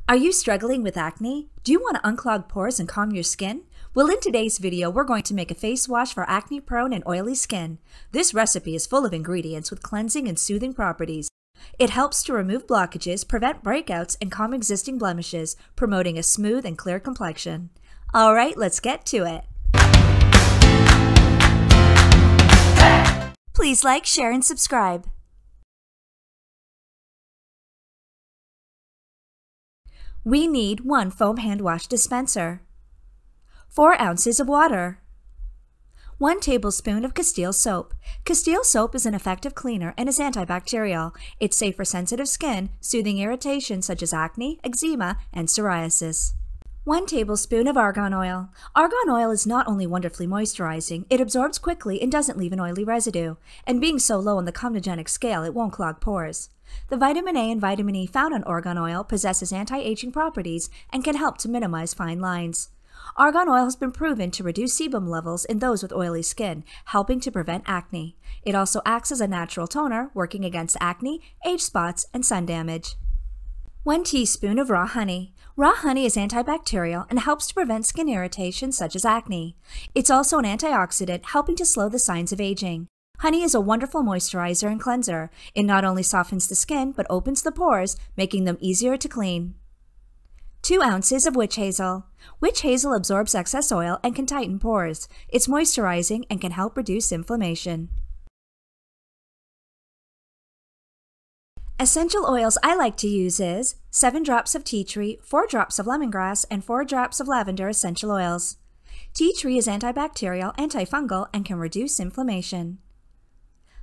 Are you struggling with acne? Do you want to unclog pores and calm your skin? Well, in today's video, we're going to make a face wash for acne-prone and oily skin. This recipe is full of ingredients with cleansing and soothing properties. It helps to remove blockages, prevent breakouts, and calm existing blemishes, promoting a smooth and clear complexion. All right, let's get to it. Please like, share, and subscribe. We need 1 foam hand wash dispenser, 4 ounces of water, 1 tablespoon of Castile soap. Castile soap is an effective cleaner and is antibacterial. It's safe for sensitive skin, soothing irritation such as acne, eczema, and psoriasis. 1 tablespoon of argan oil. Argan oil is not only wonderfully moisturizing, it absorbs quickly and doesn't leave an oily residue. And being so low on the comedogenic scale, it won't clog pores. The vitamin A and vitamin E found in argan oil possesses anti-aging properties and can help to minimize fine lines. Argan oil has been proven to reduce sebum levels in those with oily skin, helping to prevent acne. It also acts as a natural toner, working against acne, age spots, and sun damage. 1 teaspoon of raw honey. Raw honey is antibacterial and helps to prevent skin irritation such as acne. It's also an antioxidant, helping to slow the signs of aging. Honey is a wonderful moisturizer and cleanser. It not only softens the skin, but opens the pores, making them easier to clean. 2 ounces of witch hazel. Witch hazel absorbs excess oil and can tighten pores. It's moisturizing and can help reduce inflammation. Essential oils I like to use is 7 drops of tea tree, 4 drops of lemongrass, and 4 drops of lavender essential oils. Tea tree is antibacterial, antifungal, and can reduce inflammation.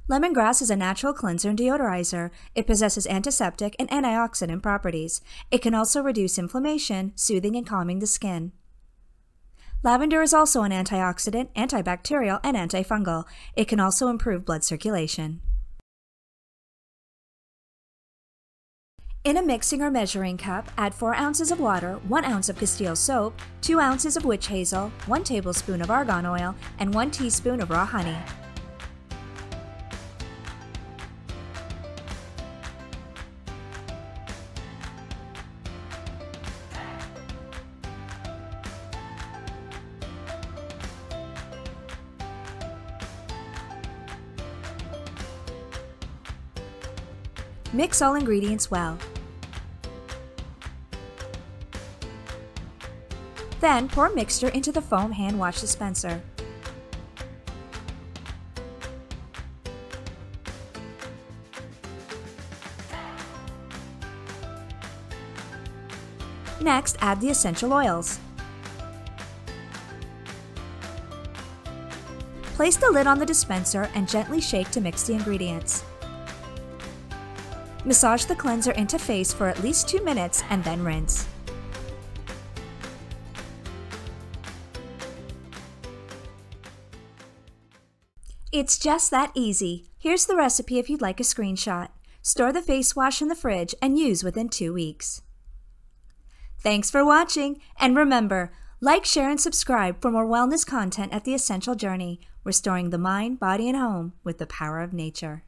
Lemongrass is a natural cleanser and deodorizer. It possesses antiseptic and antioxidant properties. It can also reduce inflammation, soothing and calming the skin. Lavender is also an antioxidant, antibacterial, and antifungal. It can also improve blood circulation. In a mixing or measuring cup, add 4 ounces of water, 1 ounce of Castile soap, 2 ounces of witch hazel, 1 tablespoon of argan oil, and 1 teaspoon of raw honey. Mix all ingredients well. Then pour mixture into the foam hand wash dispenser. Next, add the essential oils. Place the lid on the dispenser and gently shake to mix the ingredients. Massage the cleanser into face for at least 2 minutes and then rinse. It's just that easy. Here's the recipe if you'd like a screenshot. Store the face wash in the fridge and use within 2 weeks. Thanks for watching, and remember, like, share, and subscribe for more wellness content at The Essential Journey, restoring the mind, body, and home with the power of nature.